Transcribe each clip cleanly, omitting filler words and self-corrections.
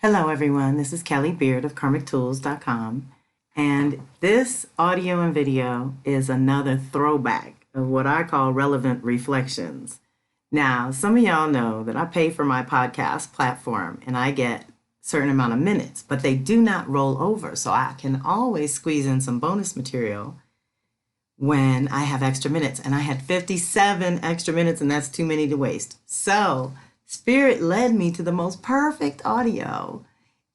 Hello, everyone. This is Kelly Beard of KarmicTools.com. And this audio and video is another throwback of what I call relevant reflections. Now, some of y'all know that I pay for my podcast platform and I get a certain amount of minutes, but they do not roll over. So I can always squeeze in some bonus material when I have extra minutes. And I had 57 extra minutes, and that's too many to waste. So Spirit led me to the most perfect audio.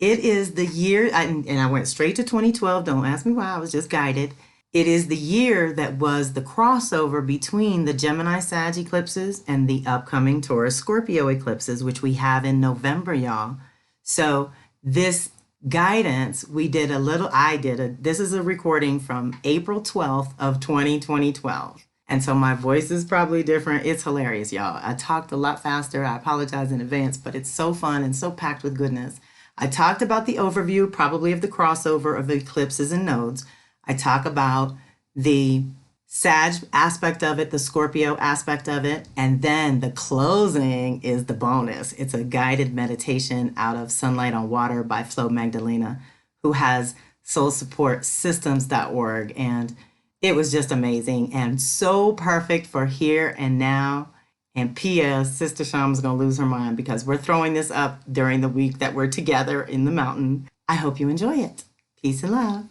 It is the year, and I went straight to 2012. Don't ask me why, I was just guided. It is the year that was the crossover between the Gemini Sag eclipses and the upcoming Taurus Scorpio eclipses, which we have in November, y'all. So this guidance, this is a recording from April 12th of 2012. And so my voice is probably different. It's hilarious, y'all. I talked a lot faster. I apologize in advance, but it's so fun and so packed with goodness. I talked about the overview, probably of the crossover of the eclipses and nodes. I talk about the Sag aspect of it, the Scorpio aspect of it, and then the closing is the bonus. It's a guided meditation out of Sunlight on Water by Flo Magdalena, who has soulsupportsystems.org. And it was just amazing and so perfect for here and now. And P.S. Sister Sham's going to lose her mind because we're throwing this up during the week that we're together in the mountain. I hope you enjoy it. Peace and love.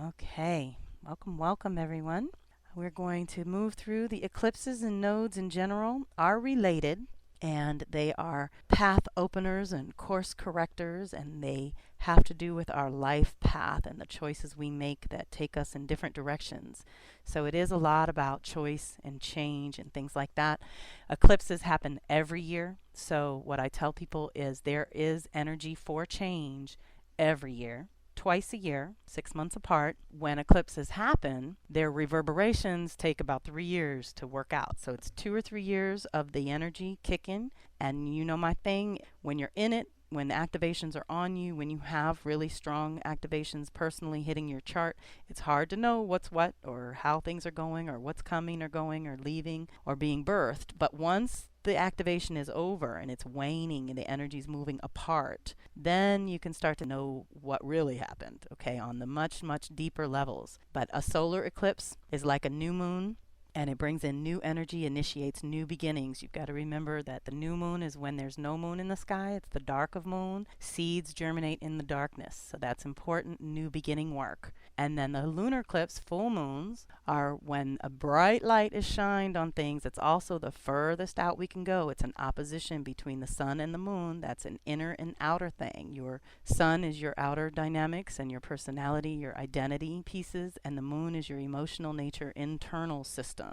Okay, welcome everyone. We're going to move through the eclipses and nodes in general are related, and they are path openers and course correctors, and they have to do with our life path and the choices we make that take us in different directions. So it is a lot about choice and change and things like that. Eclipses happen every year. So what I tell people is there is energy for change every year. Twice a year, 6 months apart. When eclipses happen, their reverberations take about 3 years to work out. So it's 2 or 3 years of the energy kicking. And you know my thing, when you're in it, when the activations are on you, when you have really strong activations personally hitting your chart, it's hard to know what's what or how things are going or what's coming or going or leaving or being birthed. But once the activation is over and it's waning and the energy's moving apart, then you can start to know what really happened, okay, on the much, much deeper levels. But a solar eclipse is like a new moon, and it brings in new energy, initiates new beginnings. You've got to remember that the new moon is when there's no moon in the sky. It's the dark of moon. Seeds germinate in the darkness. So that's important new beginning work. And then the lunar eclipse, full moons, are when a bright light is shined on things. It's also the furthest out we can go. It's an opposition between the sun and the moon. That's an inner and outer thing. Your sun is your outer dynamics and your personality, your identity pieces, and the moon is your emotional nature, internal system.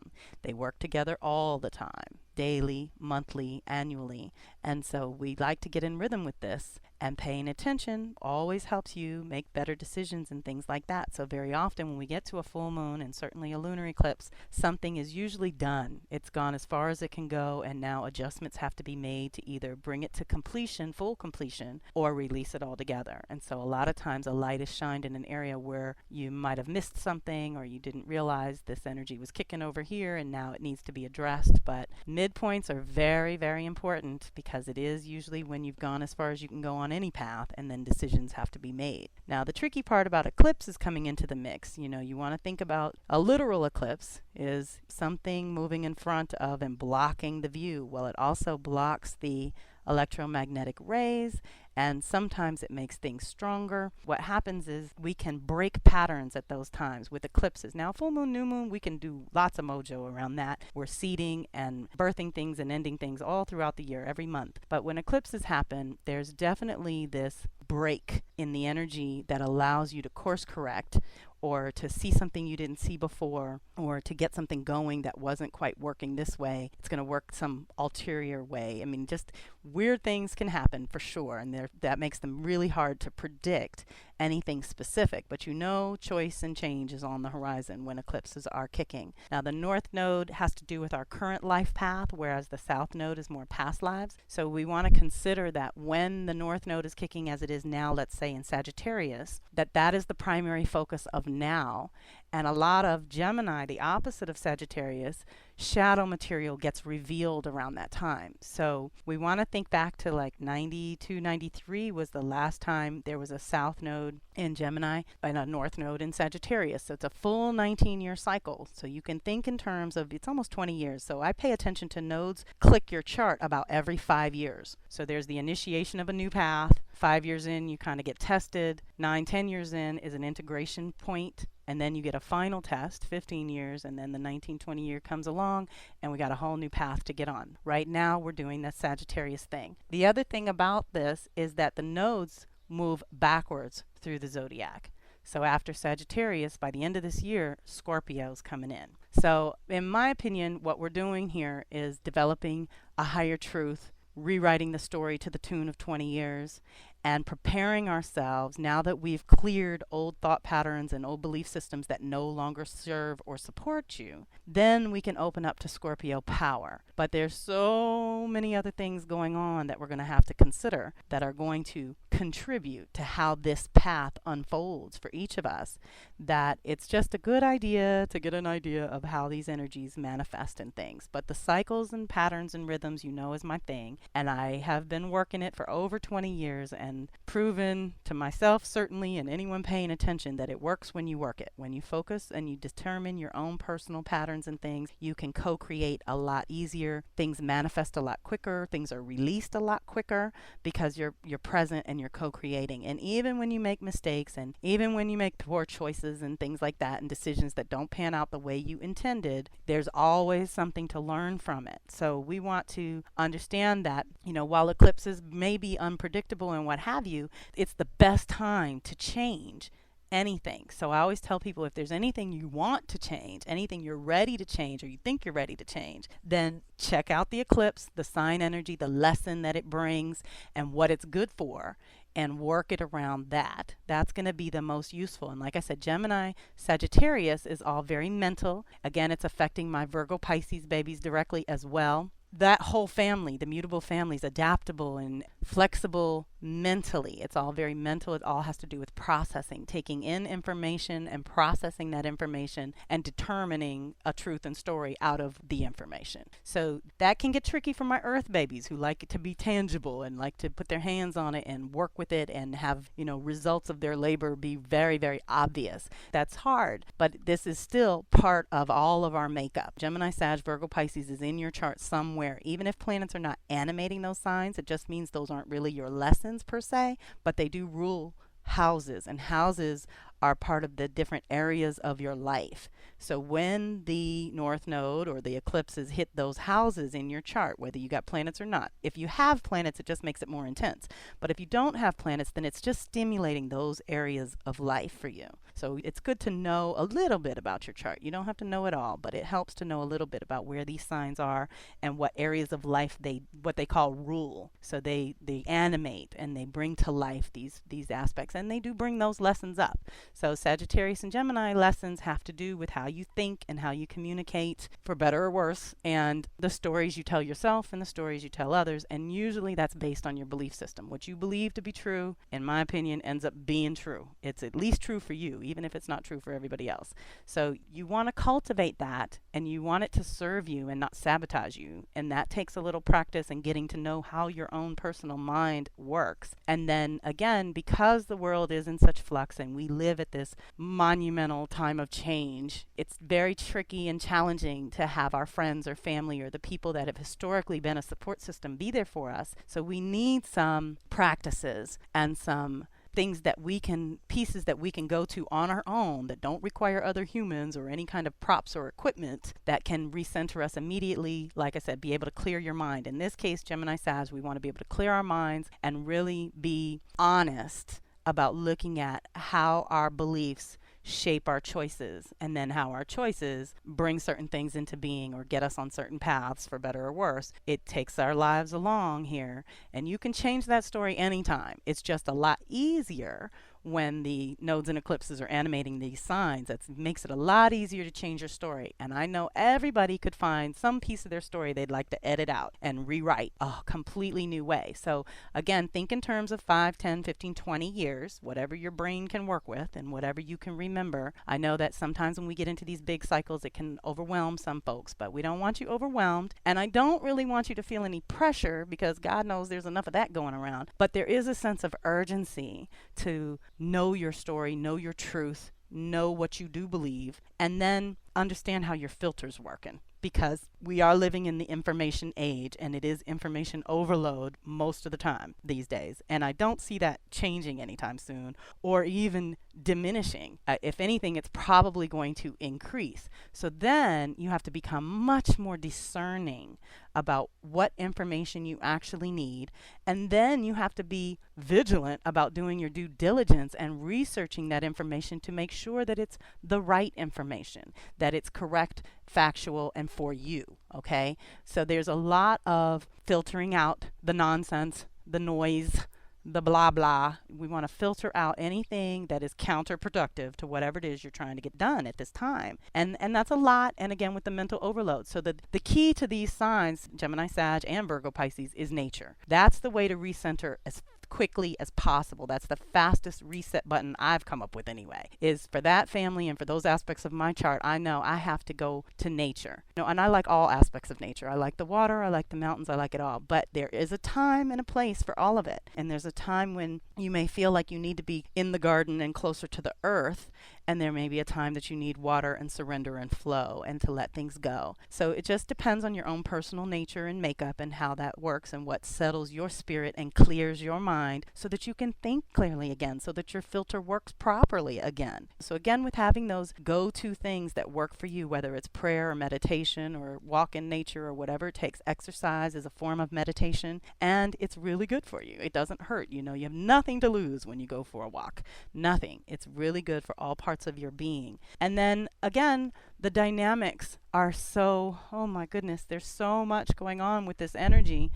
They work together all the time, daily, monthly, annually. And so we like to get in rhythm with this, and paying attention always helps you make better decisions and things like that. So very often when we get to a full moon and certainly a lunar eclipse, something is usually done. It's gone as far as it can go, and now adjustments have to be made to either bring it to completion, full completion, or release it altogether. And so a lot of times a light is shined in an area where you might have missed something or you didn't realize this energy was kicking over here and now it needs to be addressed. But midpoints are very, very important because it is usually when you've gone as far as you can go on any path, and then decisions have to be made. Now, the tricky part about eclipses coming into the mix, you want to think about a literal eclipse is something moving in front of and blocking the view. Well, it also blocks the electromagnetic rays, and sometimes it makes things stronger. What happens is we can break patterns at those times with eclipses. Now, full moon, new moon, we can do lots of mojo around that. We're seeding and birthing things and ending things all throughout the year, every month. But when eclipses happen, there's definitely this break in the energy that allows you to course correct, or to see something you didn't see before, or to get something going that wasn't quite working this way. It's going to work some ulterior way. I mean, just weird things can happen for sure, and that makes them really hard to predict anything specific. But choice and change is on the horizon when eclipses are kicking. Now, the north node has to do with our current life path, whereas the south node is more past lives. So we want to consider that when the north node is kicking as it is now, let's say in Sagittarius, that is the primary focus of now. And a lot of Gemini, the opposite of Sagittarius, shadow material gets revealed around that time. So we want to think back to like 92, 93 was the last time there was a south node in Gemini and a north node in Sagittarius. So it's a full 19-year cycle. So you can think in terms of, it's almost 20 years. So I pay attention to nodes click your chart about every 5 years. So there's the initiation of a new path. 5 years in, you kind of get tested. 9, 10 years in is an integration point. And then you get a final test, 15 years, and then the 1920 year comes along, and we got a whole new path to get on. Right now, we're doing that Sagittarius thing. The other thing about this is that the nodes move backwards through the zodiac. So after Sagittarius, by the end of this year, Scorpio's coming in. So in my opinion, what we're doing here is developing a higher truth, rewriting the story to the tune of 20 years, and preparing ourselves now that we've cleared old thought patterns and old belief systems that no longer serve or support you. Then we can open up to Scorpio power. But there's so many other things going on that we're going to have to consider that are going to contribute to how this path unfolds for each of us, that it's just a good idea to get an idea of how these energies manifest in things. But the cycles and patterns and rhythms, you know, is my thing. And I have been working it for over 20 years and proven to myself, certainly, and anyone paying attention, that it works when you work it. When you focus and you determine your own personal patterns and things, you can co-create a lot easier. Things manifest a lot quicker. Things are released a lot quicker because you're present and you're co-creating. And even when you make mistakes and even when you make poor choices and things like that and decisions that don't pan out the way you intended, there's always something to learn from it. So we want to understand that, you know, while eclipses may be unpredictable and what have you, it's the best time to change anything. So I always tell people, if there's anything you want to change, anything you're ready to change or you think you're ready to change, then check out the eclipse, the sign energy, the lesson that it brings and what it's good for, and work it around that. That's going to be the most useful. And like I said, Gemini, Sagittarius is all very mental. Again, it's affecting my Virgo, Pisces babies directly as well. That whole family, the mutable family, is adaptable and flexible mentally. It's all very mental. It all has to do with processing, taking in information and processing that information and determining a truth and story out of the information. So that can get tricky for my earth babies who like it to be tangible and like to put their hands on it and work with it and have, you know, results of their labor be very, very obvious. That's hard, but this is still part of all of our makeup. Gemini, Sag, Virgo, Pisces is in your chart somewhere. Even if planets are not animating those signs, it just means those aren't really your lessons per se, but they do rule houses, and houses are part of the different areas of your life. So when the North Node or the eclipses hit those houses in your chart, whether you got planets or not, if you have planets, it just makes it more intense. But if you don't have planets, then it's just stimulating those areas of life for you. So it's good to know a little bit about your chart. You don't have to know it all, but it helps to know a little bit about where these signs are and what areas of life what they call rule. So they animate and they bring to life these aspects, and they do bring those lessons up. So Sagittarius and Gemini lessons have to do with how you think and how you communicate, for better or worse, and the stories you tell yourself and the stories you tell others. And usually that's based on your belief system. What you believe to be true, in my opinion, ends up being true. It's at least true for you, even if it's not true for everybody else. So you want to cultivate that, and you want it to serve you and not sabotage you. And that takes a little practice and getting to know how your own personal mind works. And then again, because the world is in such flux and we live at this monumental time of change, it's very tricky and challenging to have our friends or family or the people that have historically been a support system be there for us. So we need some practices and some things that we can, pieces that we can go to on our own that don't require other humans or any kind of props or equipment, that can recenter us immediately. Like I said, be able to clear your mind. In this case, Gemini Sag, we want to be able to clear our minds and really be honest about looking at how our beliefs shape our choices, and then how our choices bring certain things into being or get us on certain paths, for better or worse. It takes our lives along here, and you can change that story anytime. It's just a lot easier when the nodes and eclipses are animating these signs. That makes it a lot easier to change your story. And I know everybody could find some piece of their story they'd like to edit out and rewrite a completely new way. So again, think in terms of 5, 10, 15, 20 years, whatever your brain can work with and whatever you can remember. I know that sometimes when we get into these big cycles, it can overwhelm some folks, but we don't want you overwhelmed. And I don't really want you to feel any pressure, because God knows there's enough of that going around. But there is a sense of urgency to know your story, know your truth, know what you do believe, and then understand how your filter's working. Because we are living in the information age, and it is information overload most of the time these days. And I don't see that changing anytime soon or even diminishing. If anything, it's probably going to increase. So then you have to become much more discerning about what information you actually need. And then you have to be vigilant about doing your due diligence and researching that information to make sure that it's the right information, that it's correct, factual, and for you. Okay? So there's a lot of filtering out the nonsense, the noise, the blah blah. We want to filter out anything that is counterproductive to whatever it is you're trying to get done at this time. And that's a lot. And again, with the mental overload. So the key to these signs, Gemini, Sag, and Virgo, Pisces, is nature. That's the way to recenter as quickly as possible. That's the fastest reset button I've come up with anyway, is for that family and for those aspects of my chart. I know I have to go to nature. And I like all aspects of nature. I like the water, I like the mountains, I like it all. But there is a time and a place for all of it. And there's a time when you may feel like you need to be in the garden and closer to the earth. And there may be a time that you need water and surrender and flow and to let things go. So it just depends on your own personal nature and makeup and how that works and what settles your spirit and clears your mind so that you can think clearly again, so that your filter works properly again. So again, with having those go-to things that work for you, whether it's prayer or meditation or walk in nature or whatever it takes, exercise is a form of meditation, and it's really good for you. It doesn't hurt. You know, you have nothing to lose when you go for a walk. Nothing. It's really good for all parts of your being. And then again, the dynamics are so, oh my goodness, there's so much going on with this energy.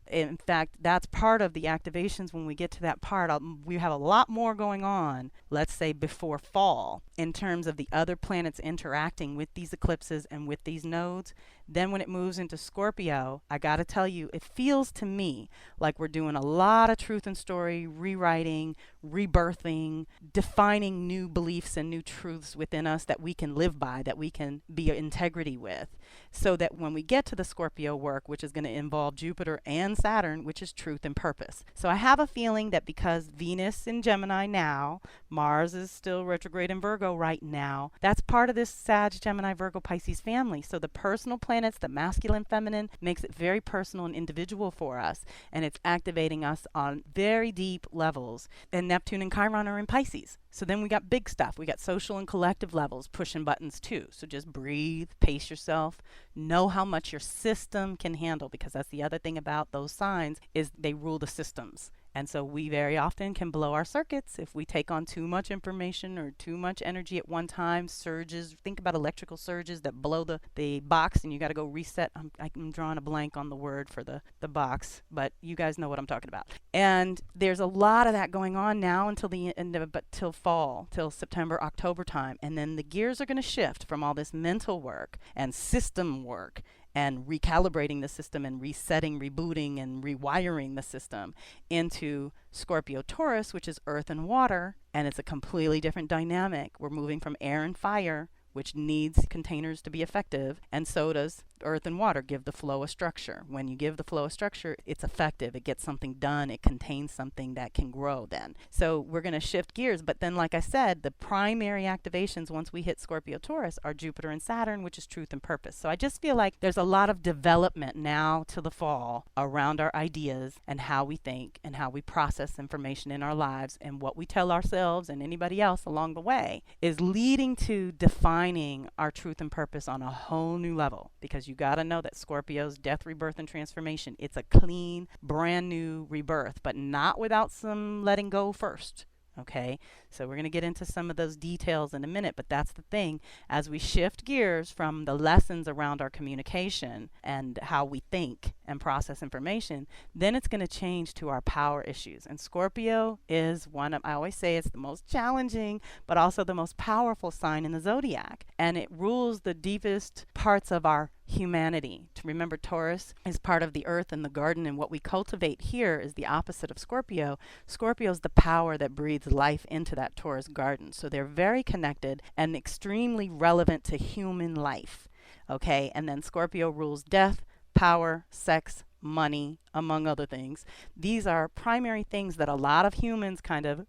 In fact, that's part of the activations. When we get to that part, we have a lot more going on, let's say before fall, in terms of the other planets interacting with these eclipses and with these nodes. Then when it moves into Scorpio, I got to tell you, it feels to me like we're doing a lot of truth and story, rewriting, rebirthing, defining new beliefs and new truths within us that we can live by, that we can be in integrity with. So that when we get to the Scorpio work, which is going to involve Jupiter and Saturn, which is truth and purpose. So I have a feeling that because Venus in Gemini now, Mars is still retrograde in Virgo right now, that's part of this Sag, Gemini, Virgo, Pisces family. So the personal planets, the masculine, feminine, makes it very personal and individual for us. And it's activating us on very deep levels. And Neptune and Chiron are in Pisces. So then we got big stuff. We got social and collective levels pushing buttons too. So just breathe, pace yourself, know how much your system can handle, because that's the other thing about those signs is they rule the systems. And so we very often can blow our circuits if we take on too much information or too much energy at one time. Surges, think about electrical surges that blow the box and you got to go reset. I'm drawing a blank on the word for the box, but you guys know what I'm talking about. And there's a lot of that going on now until the end of, but till fall, till September, October time. And then the gears are going to shift from all this mental work and system work and recalibrating the system and resetting, rebooting, and rewiring the system into Scorpio Taurus, which is earth and water, and it's a completely different dynamic. We're moving from air and fire, which needs containers to be effective, and so does earth and water give the flow a structure. When you give the flow a structure, it's effective. It gets something done. It contains something that can grow then. So we're going to shift gears. But then, like I said, the primary activations once we hit Scorpio Taurus are Jupiter and Saturn, which is truth and purpose. So I just feel like there's a lot of development now to the fall around our ideas and how we think and how we process information in our lives, and what we tell ourselves and anybody else along the way is leading to defining our truth and purpose on a whole new level. Because you got to know that Scorpio's death, rebirth, and transformation, it's a clean, brand new rebirth, but not without some letting go first. Okay, so we're going to get into some of those details in a minute, but that's the thing. As we shift gears from the lessons around our communication and how we think and process information, then it's going to change to our power issues. And Scorpio is one of, I always say it's the most challenging, but also the most powerful sign in the zodiac. And it rules the deepest parts of our humanity. To remember, Taurus is part of the earth and the garden, and what we cultivate here is the opposite of Scorpio. Scorpio is the power that breathes life into that Taurus garden. So they're very connected and extremely relevant to human life. Okay, and then Scorpio rules death, power, sex, money, among other things. These are primary things that a lot of humans kind of,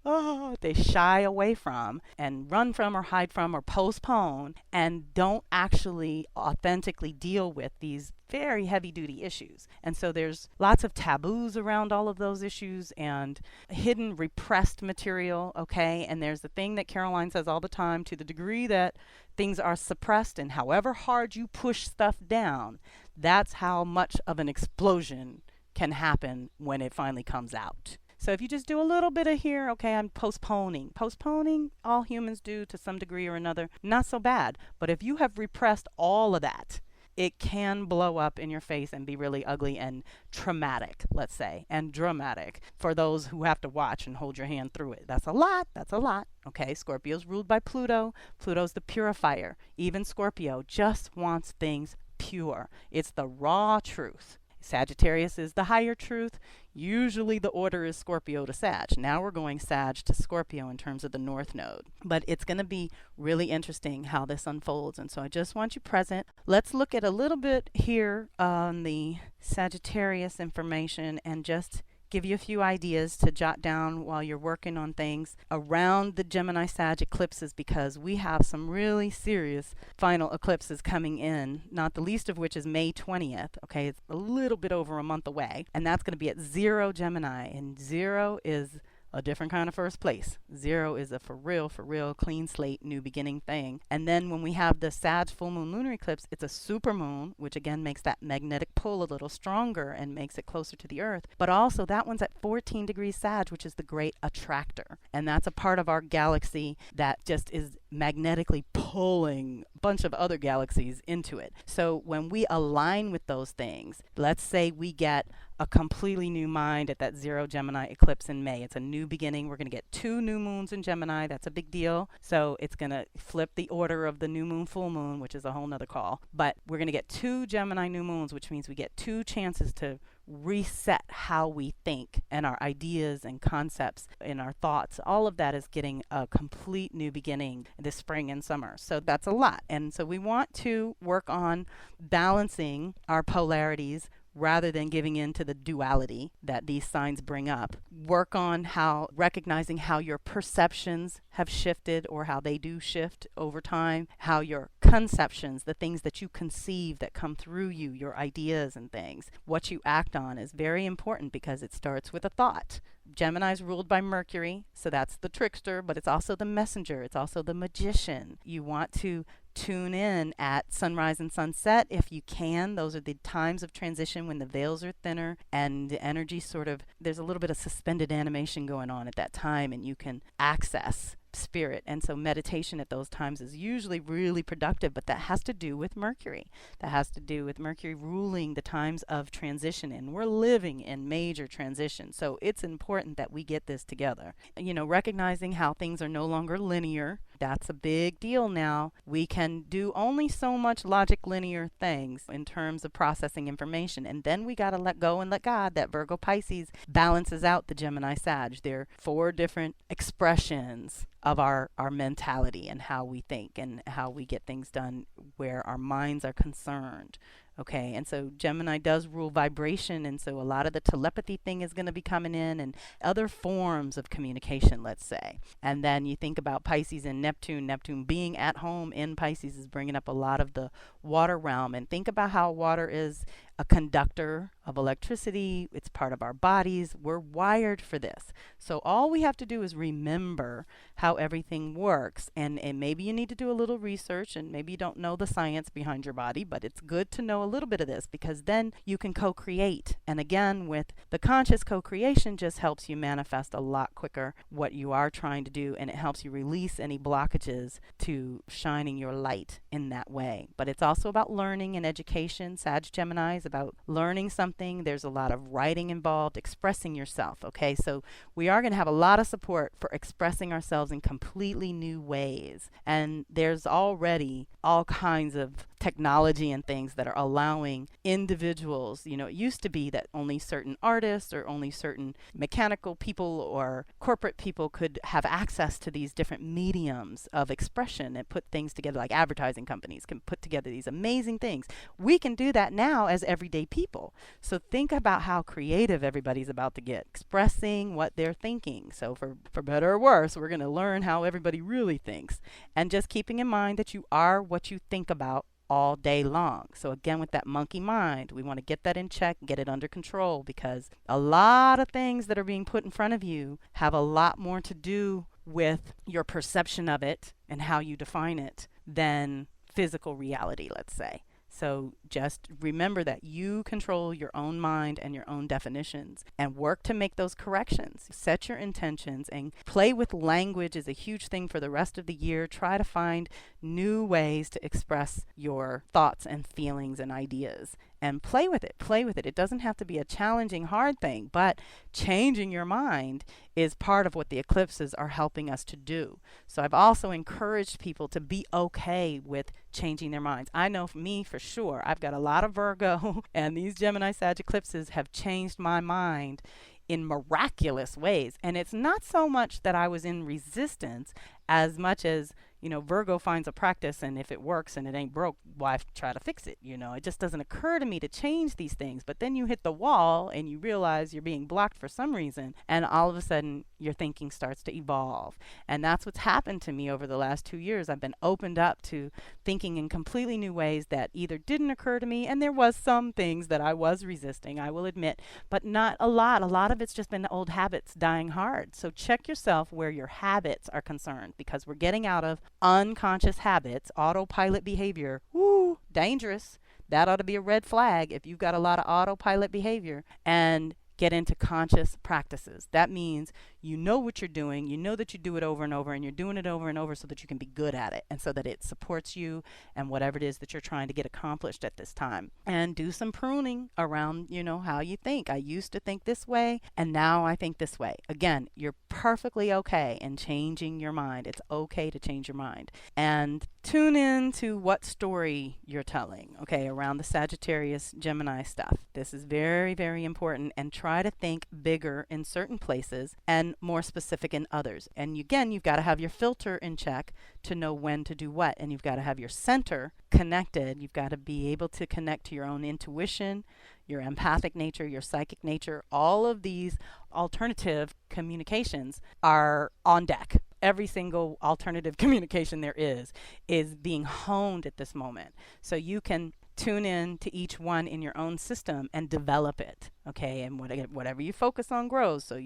they shy away from and run from or hide from or postpone, and don't actually authentically deal with these very heavy duty issues. And so there's lots of taboos around all of those issues and hidden repressed material. Okay, and there's the thing that Caroline says all the time: to the degree that things are suppressed and however hard you push stuff down, that's how much of an explosion can happen when it finally comes out. So if you just do a little bit of here, okay, I'm postponing. Postponing, all humans do to some degree or another. Not so bad. But if you have repressed all of that, it can blow up in your face and be really ugly and traumatic, let's say, and dramatic for those who have to watch and hold your hand through it. That's a lot. That's a lot. Okay, Scorpio's ruled by Pluto. Pluto's the purifier. Even Scorpio just wants things pure. It's the raw truth. Sagittarius is the higher truth. Usually the order is Scorpio to Sag. Now we're going Sag to Scorpio in terms of the North Node. But it's going to be really interesting how this unfolds. And so I just want you present. Let's look at a little bit here on the Sagittarius information and just give you a few ideas to jot down while you're working on things around the Gemini Sag eclipses, because we have some really serious final eclipses coming in, not the least of which is May 20th. Okay, it's a little bit over a month away, and that's going to be at 0 Gemini, and 0 is a different kind of first place. 0 is a for real, clean slate, new beginning thing. And then when we have the Sag full moon lunar eclipse, it's a super moon, which again makes that magnetic pull a little stronger and makes it closer to the earth. But also that one's at 14 degrees Sag, which is the great attractor. And that's a part of our galaxy that just is magnetically pulling a bunch of other galaxies into it. So when we align with those things, let's say we get a completely new mind at that 0 Gemini eclipse in May. It's a new beginning. We're going to get 2 new moons in Gemini. That's a big deal. So it's going to flip the order of the new moon, full moon, which is a whole nother call. But we're going to get 2 Gemini new moons, which means we get 2 chances to reset how we think and our ideas and concepts and our thoughts. All of that is getting a complete new beginning this spring and summer. So that's a lot. And so we want to work on balancing our polarities rather than giving in to the duality that these signs bring up. Work on how recognizing how your perceptions have shifted or how they do shift over time, how your conceptions, the things that you conceive that come through you, your ideas and things, what you act on is very important because it starts with a thought. Gemini is ruled by Mercury, so that's the trickster, but it's also the messenger. It's also the magician. You want to tune in at sunrise and sunset if you can. Those are the times of transition when the veils are thinner and the energy sort of, there's a little bit of suspended animation going on at that time, and you can access spirit. And so meditation at those times is usually really productive, but that has to do with Mercury. That has to do with Mercury ruling the times of transition, and we're living in major transition. So it's important that we get this together. You know, recognizing how things are no longer linear. That's a big deal now. We can do only so much logic linear things in terms of processing information, and then we got to let go and let God. That Virgo Pisces balances out the Gemini Sag. There are 4 different expressions of our mentality and how we think and how we get things done where our minds are concerned. Okay, and so Gemini does rule vibration, and so a lot of the telepathy thing is going to be coming in and other forms of communication, let's say. And then you think about Pisces and Neptune. Neptune being at home in Pisces is bringing up a lot of the water realm, and think about how water is a conductor of electricity. It's part of our bodies. We're wired for this. So all we have to do is remember how everything works. And maybe you need to do a little research, and maybe you don't know the science behind your body, but it's good to know a little bit of this, because then you can co-create. And again, with the conscious co-creation, just helps you manifest a lot quicker what you are trying to do, and it helps you release any blockages to shining your light in that way. But it's also about learning and education. Sag Gemini is about learning something. There's a lot of writing involved, expressing yourself. Okay, so we are going to have a lot of support for expressing ourselves in completely new ways. And there's already all kinds of technology and things that are allowing individuals, it used to be that only certain artists or only certain mechanical people or corporate people could have access to these different mediums of expression and put things together, like advertising companies can put together these amazing things. We can do that now as everyday people. So think about how creative everybody's about to get, expressing what they're thinking. So for better or worse, we're going to learn how everybody really thinks. And just keeping in mind that you are what you think about all day long. So again, with that monkey mind, we want to get that in check, get it under control, because a lot of things that are being put in front of you have a lot more to do with your perception of it and how you define it than physical reality, let's say. So just remember that you control your own mind and your own definitions, and work to make those corrections. Set your intentions and play with language is a huge thing for the rest of the year. Try to find new ways to express your thoughts and feelings and ideas, and play with it. Play with it. It doesn't have to be a challenging, hard thing, but changing your mind is part of what the eclipses are helping us to do. So I've also encouraged people to be okay with changing their minds. I know for me, for sure, I've got a lot of Virgo, and these Gemini Sag eclipses have changed my mind in miraculous ways. And it's not so much that I was in resistance as much as, Virgo finds a practice, and if it works and it ain't broke, why try to fix it? It just doesn't occur to me to change these things. But then you hit the wall and you realize you're being blocked for some reason, and all of a sudden your thinking starts to evolve. And that's what's happened to me over the last 2 years. I've been opened up to thinking in completely new ways that either didn't occur to me, and there was some things that I was resisting, I will admit, but not a lot. A lot of it's just been old habits dying hard. So check yourself where your habits are concerned, because we're getting out of unconscious habits, autopilot behavior. Woo, dangerous. That ought to be a red flag if you've got a lot of autopilot behavior, and get into conscious practices. That means you know what you're doing, you know that you do it over and over, and you're doing it over and over so that you can be good at it, and so that it supports you and whatever it is that you're trying to get accomplished at this time. And do some pruning around, how you think. I used to think this way, and now I think this way. Again, you're perfectly okay in changing your mind. It's okay to change your mind. And tune in to what story you're telling, around the Sagittarius Gemini stuff. This is very, very important, and try to think bigger in certain places and more specific in others. And again, you've got to have your filter in check to know when to do what, and you've got to have your center connected. You've got to be able to connect to your own intuition, your empathic nature, your psychic nature. All of these alternative communications are on deck. Every single alternative communication there is being honed at this moment. So you can tune in to each one in your own system and develop it. And whatever you focus on grows, so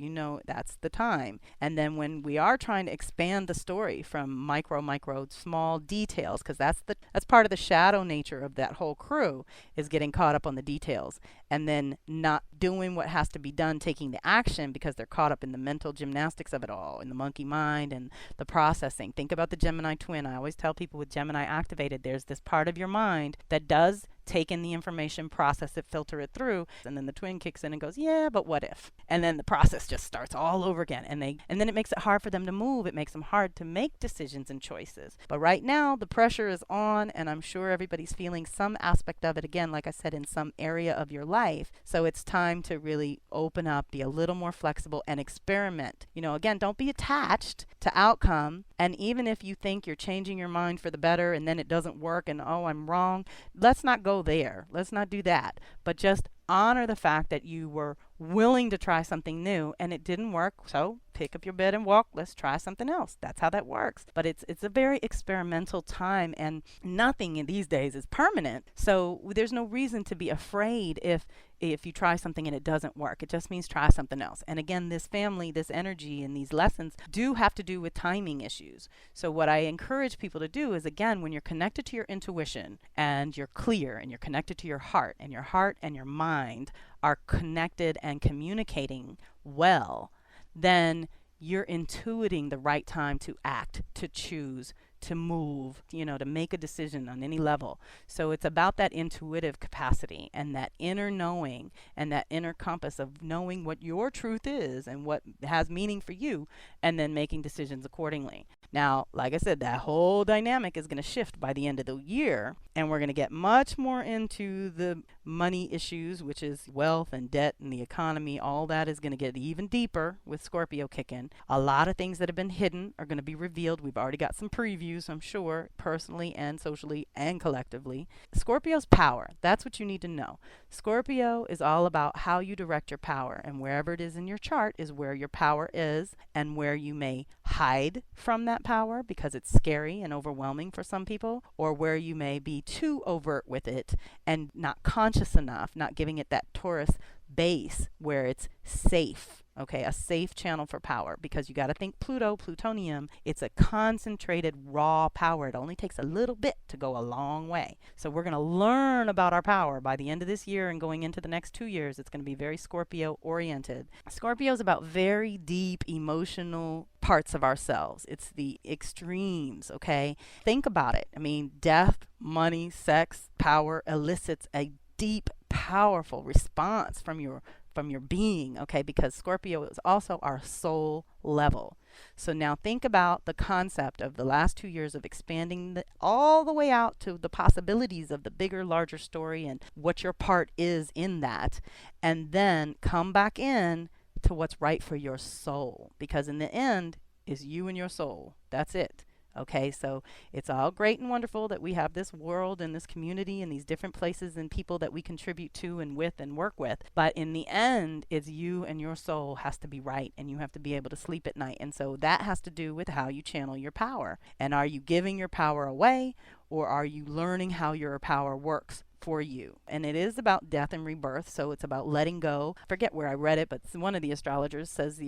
that's the time. And then when we are trying to expand the story from micro small details, because that's part of the shadow nature of that whole crew, is getting caught up on the details and then not doing what has to be done, taking the action, because they're caught up in the mental gymnastics of it all, in the monkey mind and the processing. Think about the Gemini twin. I always tell people with Gemini activated, there's this part of your mind that does take in the information, process it, filter it through, and then the twin kicks in and goes, yeah, but what if? And then the process just starts all over again, and then it makes it hard for them to move. It makes them hard to make decisions and choices. But right now the pressure is on, and I'm sure everybody's feeling some aspect of it, again, like I said, in some area of your life. So it's time to really open up, be a little more flexible, and experiment. Again, don't be attached to outcome. And even if you think you're changing your mind for the better and then it doesn't work and, oh, I'm wrong, let's not go there. Let's not do that. But just honor the fact that you were willing to try something new and it didn't work. So pick up your bed and walk. Let's try something else. That's how that works. But it's a very experimental time, and nothing in these days is permanent. So there's no reason to be afraid if you try something and it doesn't work. It just means try something else. And again, this family, this energy, and these lessons do have to do with timing issues. So what I encourage people to do is, again, when you're connected to your intuition and you're clear and you're connected to your heart and your mind are connected and communicating well, then you're intuiting the right time to act, to choose, to move, to make a decision on any level. So it's about that intuitive capacity and that inner knowing and that inner compass of knowing what your truth is and what has meaning for you, and then making decisions accordingly. Now, like I said, that whole dynamic is going to shift by the end of the year, and we're going to get much more into the money issues, which is wealth and debt and the economy. All that is going to get even deeper with Scorpio kicking. A lot of things that have been hidden are going to be revealed. We've already got some previews, I'm sure, personally and socially and collectively. Scorpio's power, that's what you need to know. Scorpio is all about how you direct your power, and wherever it is in your chart is where your power is, and where you may hide from that power because it's scary and overwhelming for some people, or where you may be too overt with it and not conscious enough, not giving it that Taurus base where it's safe. Okay, a safe channel for power, because you got to think plutonium, it's a concentrated raw power. It only takes a little bit to go a long way. So we're going to learn about our power by the end of this year and going into the next 2 years. It's going to be very Scorpio oriented. Scorpio is about very deep emotional parts of ourselves. It's the extremes, okay? Think about it. I mean, death, money, sex, power elicits a deep, powerful response from your being, okay? Because Scorpio is also our soul level. So now think about the concept of the last 2 years of expanding all the way out to the possibilities of the bigger, larger story and what your part is in that. And then come back in to what's right for your soul. Because in the end, is you and your soul. That's it. Okay, so it's all great and wonderful that we have this world and this community and these different places and people that we contribute to and with and work with. But in the end, it's you and your soul has to be right, and you have to be able to sleep at night. And so that has to do with how you channel your power. And are you giving your power away, or are you learning how your power works for you? And it is about death and rebirth, so it's about letting go. I forget where I read it, but one of the astrologers says,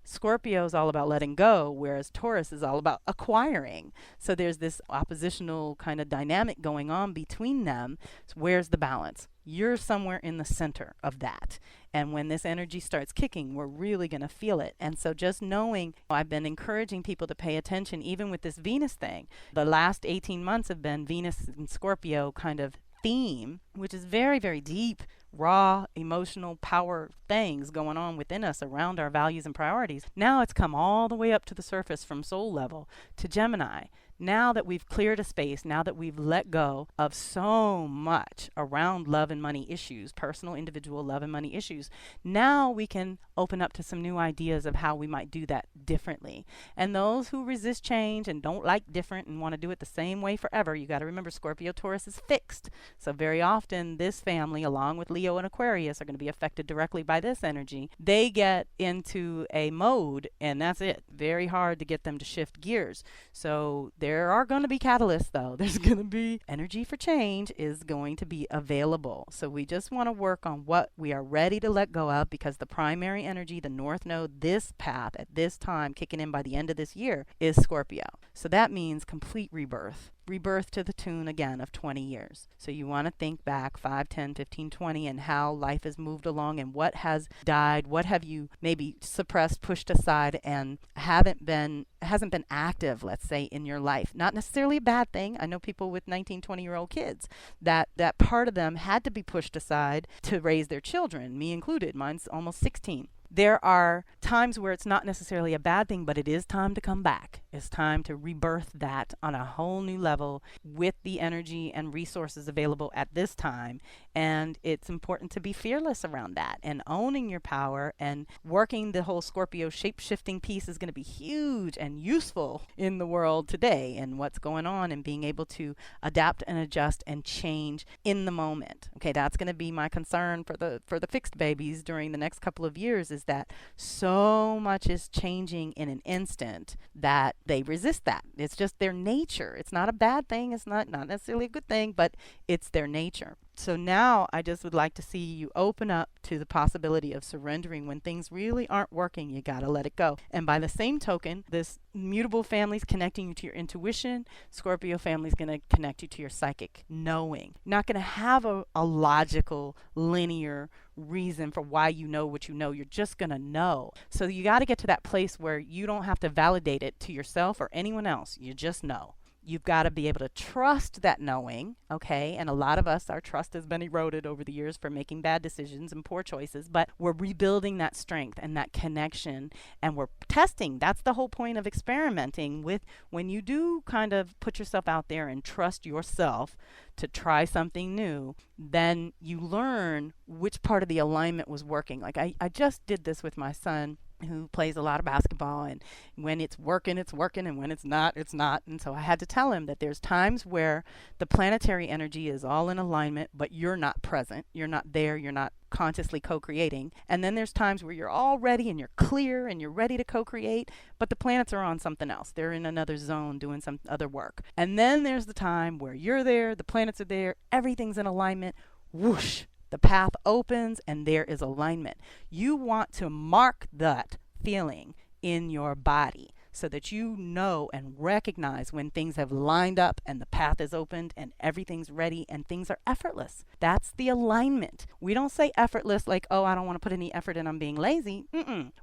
Scorpio is all about letting go, whereas Taurus is all about acquiring. So there's this oppositional kind of dynamic going on between them. So where's the balance? You're somewhere in the center of that. And when this energy starts kicking, we're really going to feel it. And so just knowing, I've been encouraging people to pay attention, even with this Venus thing. The last 18 months have been Venus and Scorpio kind of theme, which is very, very deep, raw, emotional power things going on within us around our values and priorities. Now it's come all the way up to the surface from soul level to Gemini. Now that we've cleared a space, now that we've let go of so much around love and money issues, personal, individual love and money issues, now we can open up to some new ideas of how we might do that differently. And those who resist change and don't like different and want to do it the same way forever, you got to remember Scorpio Taurus is fixed. So very often this family, along with Leo and Aquarius, are going to be affected directly by this energy. They get into a mode, and that's it. Very hard to get them to shift gears. So there are going to be catalysts, though. There's going to be energy for change is going to be available. So we just want to work on what we are ready to let go of, because the primary energy, the North Node, this path at this time, kicking in by the end of this year, is Scorpio. So that means complete rebirth. Rebirth to the tune, again, of 20 years. So you want to think back 5, 10, 15, 20 and how life has moved along and what has died, what have you maybe suppressed, pushed aside, and hasn't been active, let's say, in your life. Not necessarily a bad thing. I know people with 19, 20-year-old kids that part of them had to be pushed aside to raise their children, me included. Mine's almost 16. There are times where it's not necessarily a bad thing, but it is time to come back. It's time to rebirth that on a whole new level with the energy and resources available at this time. And it's important to be fearless around that and owning your power, and working the whole Scorpio shape-shifting piece is going to be huge and useful in the world today and what's going on, and being able to adapt and adjust and change in the moment. Okay, that's going to be my concern for the fixed babies during the next couple of years, is that so much is changing in an instant that they resist that. It's just their nature. It's not a bad thing. It's not necessarily a good thing, but it's their nature. So now I just would like to see you open up to the possibility of surrendering. When things really aren't working, you got to let it go. And by the same token, this mutable family is connecting you to your intuition. Scorpio family is going to connect you to your psychic knowing. Not going to have a logical, linear reason for why you know what you know. You're just going to know. So you got to get to that place where you don't have to validate it to yourself or anyone else. You just know. You've got to be able to trust that knowing, okay? And a lot of us, our trust has been eroded over the years for making bad decisions and poor choices, but we're rebuilding that strength and that connection, and we're testing. That's the whole point of experimenting with. When you do kind of put yourself out there and trust yourself to try something new, then you learn which part of the alignment was working. Like I just did this with my son, who plays a lot of basketball, and when it's working, and when it's not, it's not. And so I had to tell him that there's times where the planetary energy is all in alignment, but you're not present, you're not there, you're not consciously co-creating. And then there's times where you're all ready and you're clear and you're ready to co-create, but the planets are on something else. They're in another zone doing some other work. And then there's the time where you're there, the planets are there, everything's in alignment, whoosh, the path opens and there is alignment. You want to mark that feeling in your body so that you know and recognize when things have lined up and the path is opened and everything's ready and things are effortless. That's the alignment. We don't say effortless like, oh, I don't want to put any effort in, I'm being lazy.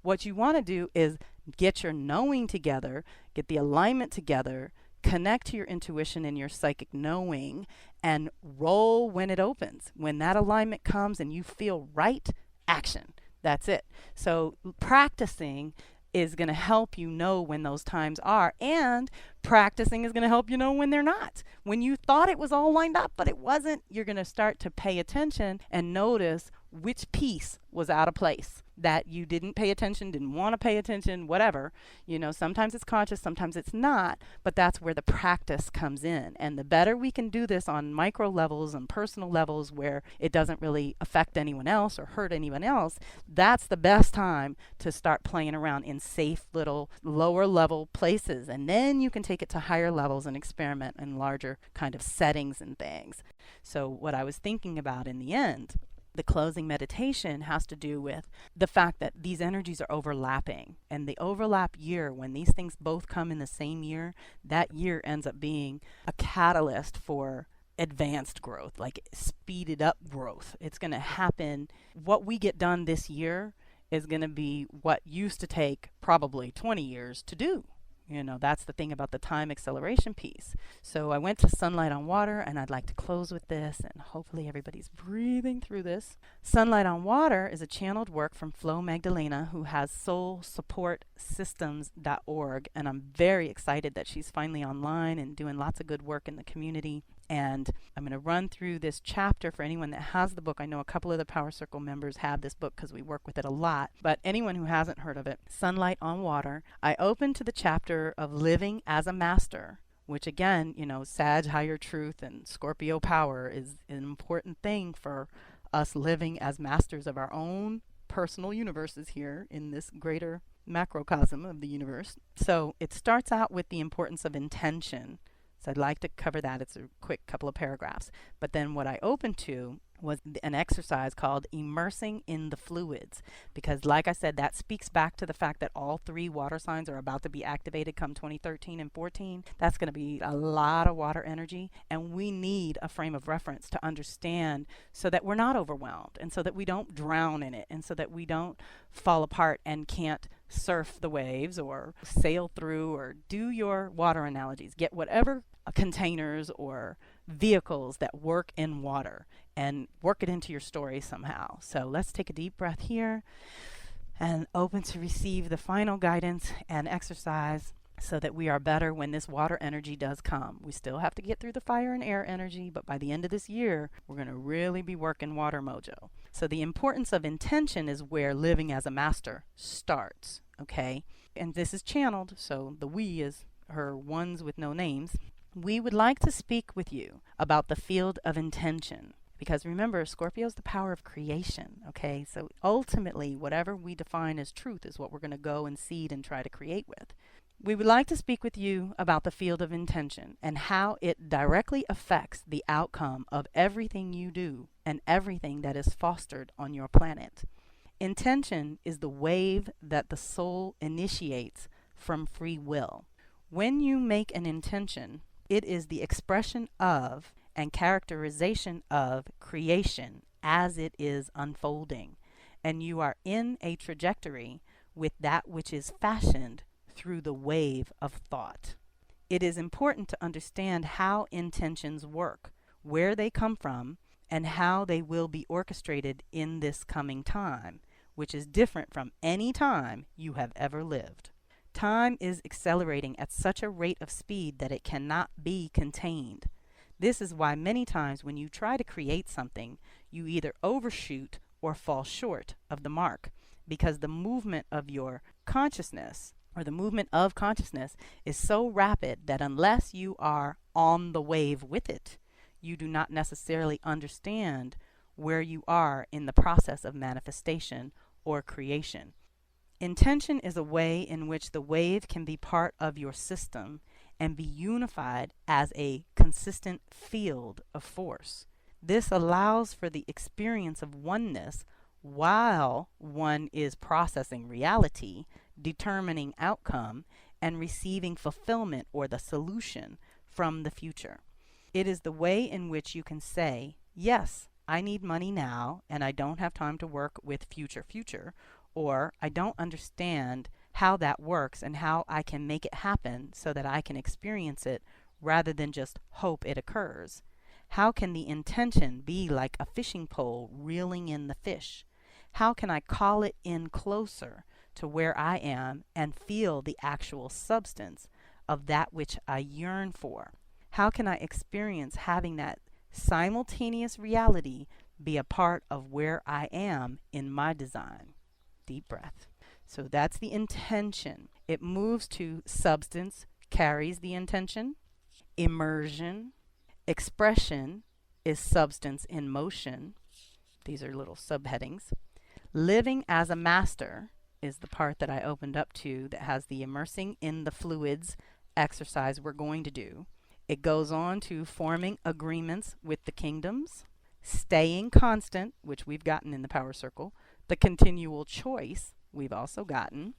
What you want to do is get your knowing together, get the alignment together, connect to your intuition and your psychic knowing, and roll when it opens. When that alignment comes and you feel right, action. That's it. So practicing is going to help you know when those times are, and practicing is going to help you know when they're not. When you thought it was all lined up, but it wasn't, you're going to start to pay attention and notice which piece was out of place, that you didn't pay attention, didn't want to pay attention, whatever. You know, sometimes it's conscious, sometimes it's not, but that's where the practice comes in. And the better we can do this on micro levels and personal levels where it doesn't really affect anyone else or hurt anyone else, that's the best time to start playing around in safe little lower level places. And then you can take it to higher levels and experiment in larger kind of settings and things. So what I was thinking about in the end, the closing meditation, has to do with the fact that these energies are overlapping. And the overlap year, when these things both come in the same year, that year ends up being a catalyst for advanced growth, like speeded up growth. It's going to happen. What we get done this year is going to be what used to take probably 20 years to do. You know, that's the thing about the time acceleration piece. So I went to Sunlight on Water, and I'd like to close with this, and hopefully everybody's breathing through this. Sunlight on Water is a channeled work from Flo Magdalena, who has soulsupportsystems.org, and I'm very excited that she's finally online and doing lots of good work in the community. And I'm going to run through this chapter for anyone that has the book. I know a couple of the Power Circle members have this book because we work with it a lot. But anyone who hasn't heard of it, Sunlight on Water, I open to the chapter of Living as a Master, which again, you know, Sag, Higher Truth, and Scorpio Power is an important thing for us living as masters of our own personal universes here in this greater macrocosm of the universe. So it starts out with the importance of intention. So I'd like to cover that. It's a quick couple of paragraphs. But then what I opened to was an exercise called Immersing in the Fluids. Because like I said, that speaks back to the fact that all three water signs are about to be activated come 2013 and 14. That's going to be a lot of water energy. And we need a frame of reference to understand so that we're not overwhelmed and so that we don't drown in it and so that we don't fall apart and can't surf the waves or sail through or do your water analogies. Get whatever containers or vehicles that work in water and work it into your story somehow. So let's take a deep breath here and open to receive the final guidance and exercise. so that we are better when this water energy does come. We still have to get through the fire and air energy, but by the end of this year, we're going to really be working water mojo. So the importance of intention is where living as a master starts, okay? And this is channeled, so the we is her ones with no names. We would like to speak with you about the field of intention. Because remember, Scorpio is the power of creation, okay? So ultimately, whatever we define as truth is what we're going to go and seed and try to create with. We would like to speak with you about the field of intention and how it directly affects the outcome of everything you do and everything that is fostered on your planet. Intention is the wave that the soul initiates from free will. When you make an intention, it is the expression of and characterization of creation as it is unfolding, and you are in a trajectory with that which is fashioned through the wave of thought. It is important to understand how intentions work, where they come from, and how they will be orchestrated in this coming time, which is different from any time you have ever lived. Time is accelerating at such a rate of speed that it cannot be contained. This is why many times when you try to create something, you either overshoot or fall short of the mark, because the movement of your consciousness or the movement of consciousness is so rapid that unless you are on the wave with it, you do not necessarily understand where you are in the process of manifestation or creation. Intention is a way in which the wave can be part of your system and be unified as a consistent field of force. This allows for the experience of oneness while one is processing reality, determining outcome, and receiving fulfillment or the solution from the future. It is the way in which you can say, yes, I need money now and I don't have time to work with future, or I don't understand how that works and how I can make it happen so that I can experience it rather than just hope it occurs. How can the intention be like a fishing pole reeling in the fish? How can I call it in closer to where I am and feel the actual substance of that which I yearn for? How can I experience having that simultaneous reality be a part of where I am in my design? Deep breath. So that's the intention. It moves to substance, carries the intention. Immersion. Expression is substance in motion. These are little subheadings. Living as a master is the part that I opened up to that has the immersing in the fluids exercise we're going to do. It goes on to forming agreements with the kingdoms, staying constant, which we've gotten in the power circle, the continual choice we've also gotten,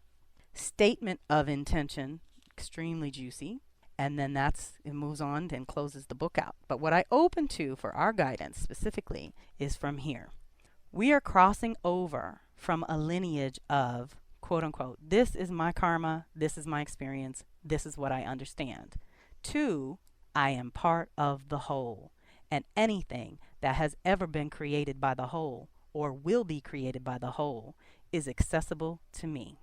statement of intention, extremely juicy, and then it moves on and closes the book out. But what I open to for our guidance specifically is from here. We are crossing over from a lineage of, quote unquote, this is my karma, this is my experience, this is what I understand, to I am part of the whole, and anything that has ever been created by the whole or will be created by the whole is accessible to me.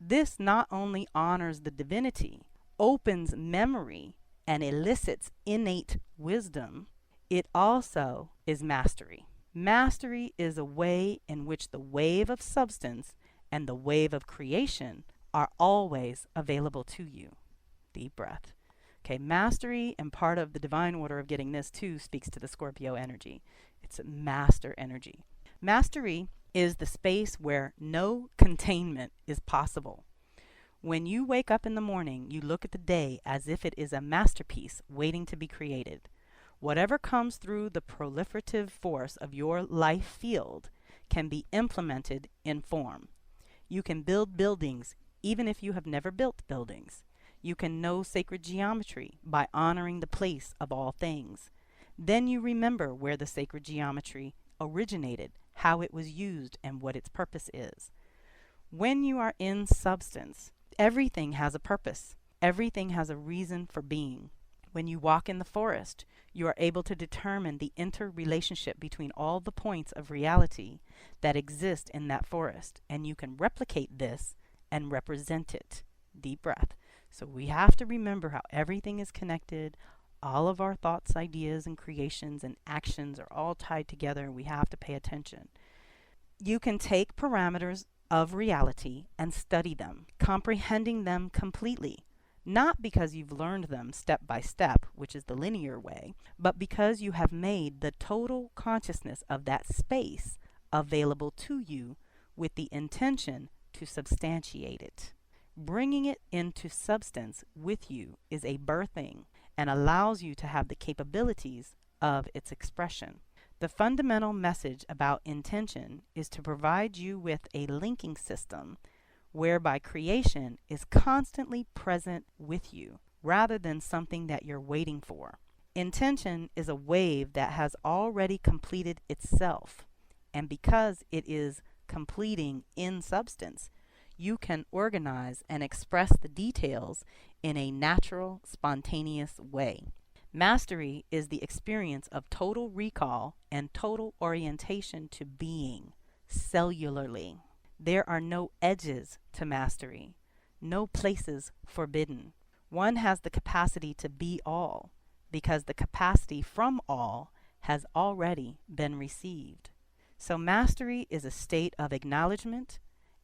This not only honors the divinity, opens memory, and elicits innate wisdom, it also is mastery. Mastery is a way in which the wave of substance and the wave of creation are always available to you. Deep breath. Okay, mastery, and part of the divine order of getting this too speaks to the Scorpio energy. It's a master energy. Mastery is the space where no containment is possible. When you wake up in the morning, you look at the day as if it is a masterpiece waiting to be created. Whatever comes through the proliferative force of your life field can be implemented in form. You can build buildings even if you have never built buildings. You can know sacred geometry by honoring the place of all things. Then you remember where the sacred geometry originated, how it was used, and what its purpose is. When you are in substance, everything has a purpose. Everything has a reason for being. When you walk in the forest, you are able to determine the interrelationship between all the points of reality that exist in that forest, and you can replicate this and represent it. Deep breath. So we have to remember how everything is connected. All of our thoughts, ideas, and creations and actions are all tied together, and we have to pay attention. You can take parameters of reality and study them, comprehending them completely. Not because you've learned them step by step, which is the linear way, but because you have made the total consciousness of that space available to you with the intention to substantiate it. Bringing it into substance with you is a birthing and allows you to have the capabilities of its expression. The fundamental message about intention is to provide you with a linking system whereby creation is constantly present with you rather than something that you're waiting for. Intention is a wave that has already completed itself, and because it is completing in substance, you can organize and express the details in a natural, spontaneous way. Mastery is the experience of total recall and total orientation to being, cellularly. There are no edges to mastery, no places forbidden. One has the capacity to be all, because the capacity from all has already been received. So mastery is a state of acknowledgement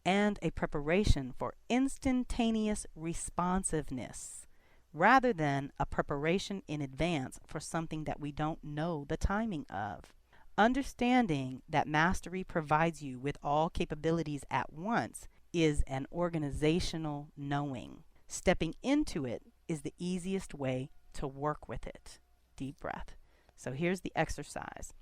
and a preparation for instantaneous responsiveness, rather than a preparation in advance for something that we don't know the timing of. Understanding that mastery provides you with all capabilities at once is an organizational knowing. Stepping into it is the easiest way to work with it. Deep breath. So here's the exercise.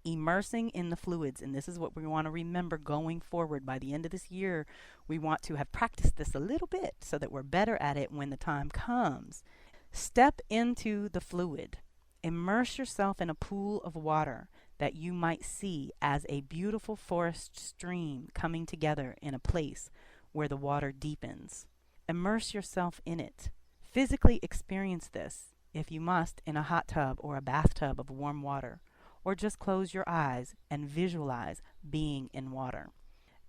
Immersing in the fluids, and this is what we want to remember going forward. By the end of this year, we want to have practiced this a little bit so that we're better at it when the time comes. Step into the fluid. Immerse yourself in a pool of water that you might see as a beautiful forest stream coming together in a place where the water deepens. Immerse yourself in it. Physically experience this, if you must, in a hot tub or a bathtub of warm water, or just close your eyes and visualize being in water.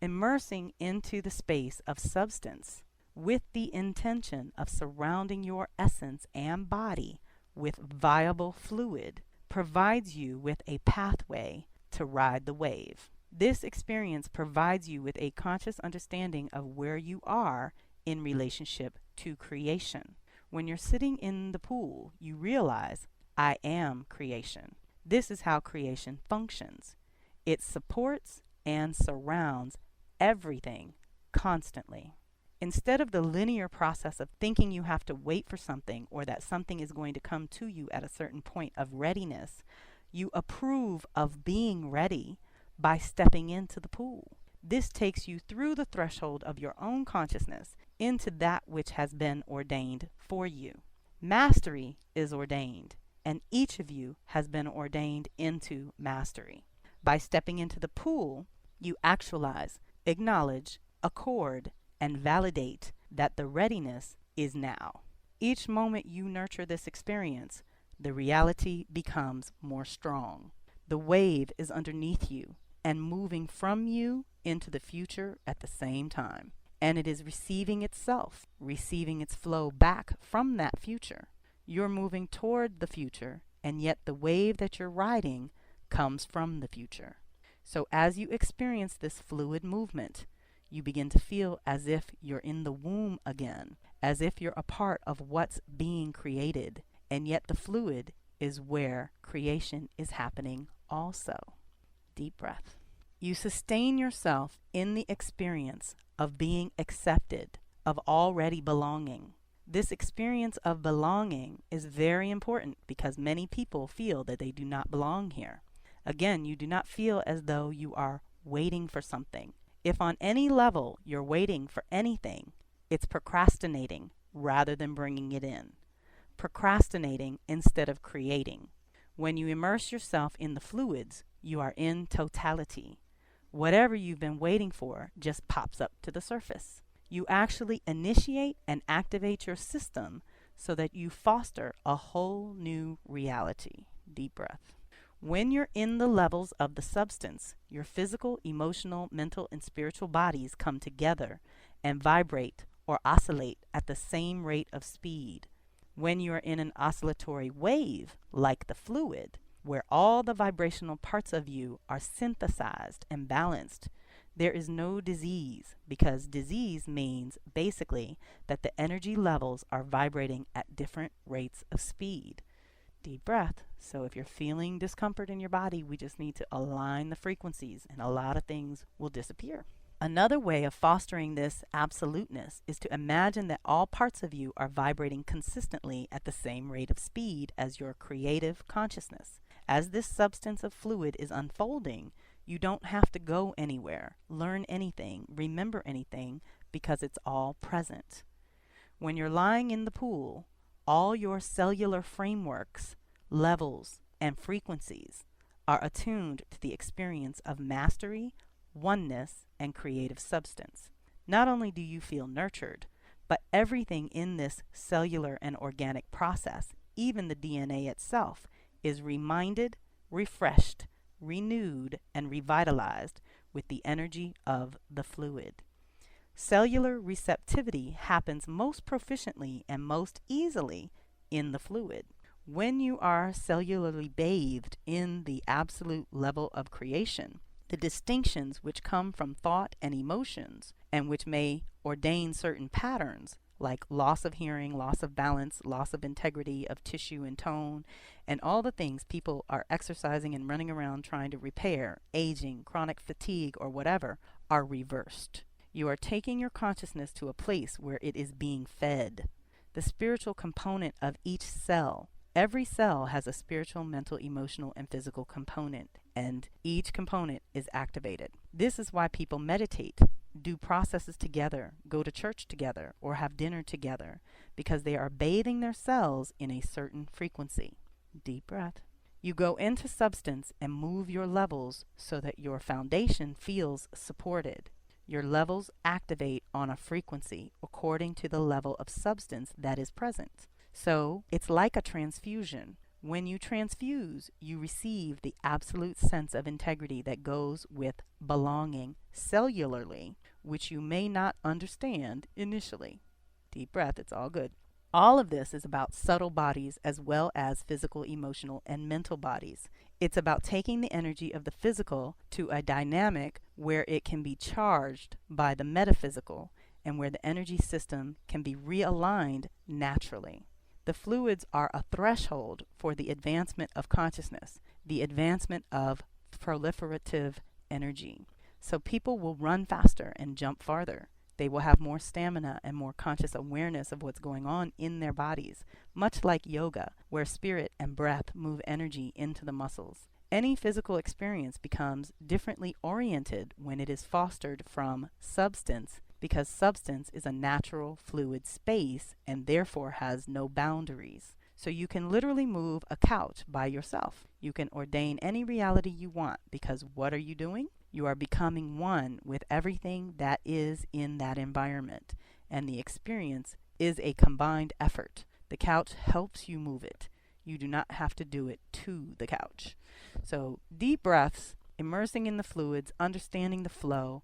Immersing into the space of substance with the intention of surrounding your essence and body with viable fluid provides you with a pathway to ride the wave. This experience provides you with a conscious understanding of where you are in relationship to creation. When you're sitting in the pool, you realize, I am creation. This is how creation functions. It supports and surrounds everything constantly. Instead of the linear process of thinking you have to wait for something or that something is going to come to you at a certain point of readiness, you approve of being ready by stepping into the pool. This takes you through the threshold of your own consciousness into that which has been ordained for you. Mastery is ordained, and each of you has been ordained into mastery. By stepping into the pool, you actualize, acknowledge, accord, and validate that the readiness is now. Each moment you nurture this experience, the reality becomes more strong. The wave is underneath you and moving from you into the future at the same time. And it is receiving itself, receiving its flow back from that future. You're moving toward the future, and yet the wave that you're riding comes from the future. So as you experience this fluid movement, you begin to feel as if you're in the womb again, as if you're a part of what's being created, and yet the fluid is where creation is happening also. Deep breath. You sustain yourself in the experience of being accepted, of already belonging. This experience of belonging is very important because many people feel that they do not belong here. Again, you do not feel as though you are waiting for something. If on any level you're waiting for anything, it's procrastinating rather than bringing it in. Procrastinating instead of creating. When you immerse yourself in the fluids, you are in totality. Whatever you've been waiting for just pops up to the surface. You actually initiate and activate your system so that you foster a whole new reality. Deep breath. When you're in the levels of the substance, your physical, emotional, mental, and spiritual bodies come together and vibrate or oscillate at the same rate of speed. When you are in an oscillatory wave, like the fluid, where all the vibrational parts of you are synthesized and balanced, there is no disease, because disease means basically that the energy levels are vibrating at different rates of speed. Deep breath. So if you're feeling discomfort in your body, we just need to align the frequencies and a lot of things will disappear. Another way of fostering this absoluteness is to imagine that all parts of you are vibrating consistently at the same rate of speed as your creative consciousness. As this substance of fluid is unfolding, you don't have to go anywhere, learn anything, remember anything, because it's all present. When you're lying in the pool, all your cellular frameworks, levels, and frequencies are attuned to the experience of mastery, oneness, and creative substance. Not only do you feel nurtured, but everything in this cellular and organic process, even the DNA itself, is reminded, refreshed, renewed, and revitalized with the energy of the fluid. Cellular receptivity happens most proficiently and most easily in the fluid. When you are cellularly bathed in the absolute level of creation, the distinctions which come from thought and emotions, and which may ordain certain patterns, like loss of hearing, loss of balance, loss of integrity of tissue and tone, and all the things people are exercising and running around trying to repair, aging, chronic fatigue, or whatever, are reversed. You are taking your consciousness to a place where it is being fed. The spiritual component of each cell. Every cell has a spiritual, mental, emotional, and physical component, and each component is activated. This is why people meditate, do processes together, go to church together, or have dinner together, because they are bathing their cells in a certain frequency. Deep breath. You go into substance and move your levels so that your foundation feels supported. Your levels activate on a frequency according to the level of substance that is present. So it's like a transfusion. When you transfuse, you receive the absolute sense of integrity that goes with belonging cellularly, which you may not understand initially. Deep breath, it's all good. All of this is about subtle bodies as well as physical, emotional, and mental bodies. It's about taking the energy of the physical to a dynamic where it can be charged by the metaphysical and where the energy system can be realigned naturally. The fluids are a threshold for the advancement of consciousness, the advancement of proliferative energy. So people will run faster and jump farther. They will have more stamina and more conscious awareness of what's going on in their bodies, much like yoga, where spirit and breath move energy into the muscles. Any physical experience becomes differently oriented when it is fostered from substance, because substance is a natural fluid space and therefore has no boundaries. So you can literally move a couch by yourself. You can ordain any reality you want, because what are you doing? You are becoming one with everything that is in that environment, and the experience is a combined effort. The couch helps you move it. You do not have to do it to the couch. So deep breaths, immersing in the fluids, understanding the flow,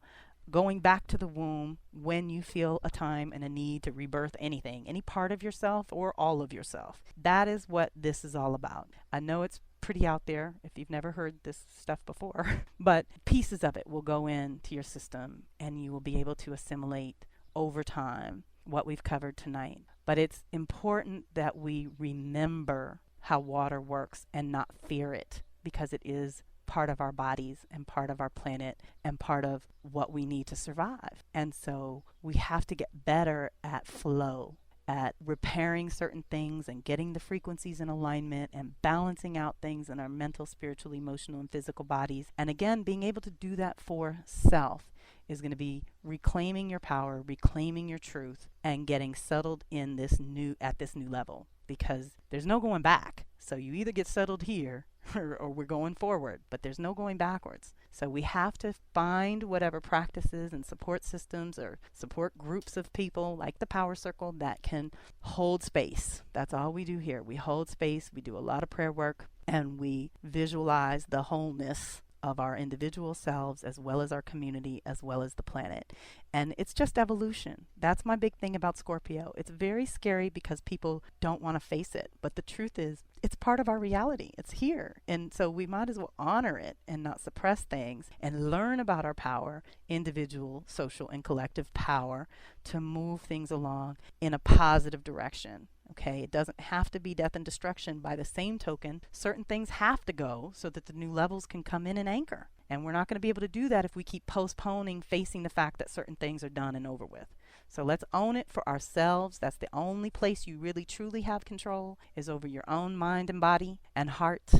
going back to the womb when you feel a time and a need to rebirth anything, any part of yourself or all of yourself. That is what this is all about. I know it's pretty out there if you've never heard this stuff before, but pieces of it will go into your system and you will be able to assimilate over time what we've covered tonight. But it's important that we remember how water works and not fear it, because it is part of our bodies and part of our planet and part of what we need to survive. And so we have to get better at flow, at repairing certain things and getting the frequencies in alignment and balancing out things in our mental, spiritual, emotional, and physical bodies. And again, being able to do that for self is going to be reclaiming your power, reclaiming your truth, and getting settled in this new level, because there's no going back. So you either get settled here or we're going forward, but there's no going backwards. So we have to find whatever practices and support systems or support groups of people like the Power Circle that can hold space. That's all we do here. We hold space, we do a lot of prayer work, and we visualize the wholeness of our individual selves, as well as our community, as well as the planet. And it's just evolution. That's my big thing about Scorpio. It's very scary because people don't want to face it. But the truth is, it's part of our reality. It's here. And so we might as well honor it and not suppress things and learn about our power, individual, social, and collective power, to move things along in a positive direction. Okay, it doesn't have to be death and destruction. By the same token, certain things have to go so that the new levels can come in and anchor. And we're not going to be able to do that if we keep postponing facing the fact that certain things are done and over with. So let's own it for ourselves. That's the only place you really truly have control, is over your own mind and body and heart,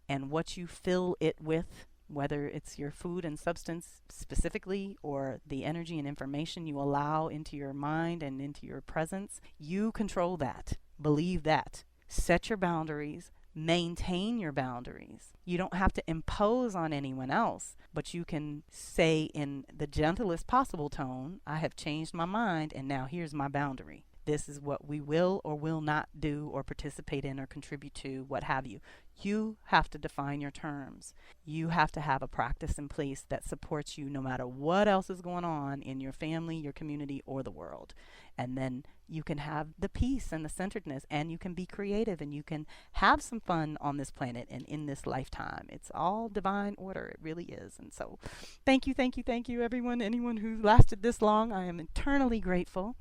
and what you fill it with, whether it's your food and substance specifically, or the energy and information you allow into your mind and into your presence. You control that. Believe that. Set your boundaries. Maintain your boundaries. You don't have to impose on anyone else, but you can say in the gentlest possible tone, I have changed my mind, and now here's my boundary. This is what we will or will not do or participate in or contribute to, what have you. You have to define your terms. You have to have a practice in place that supports you no matter what else is going on in your family, your community, or the world. And then you can have the peace and the centeredness, and you can be creative, and you can have some fun on this planet and in this lifetime. It's all divine order. It really is. And so thank you, everyone. Anyone who lasted this long, I am eternally grateful.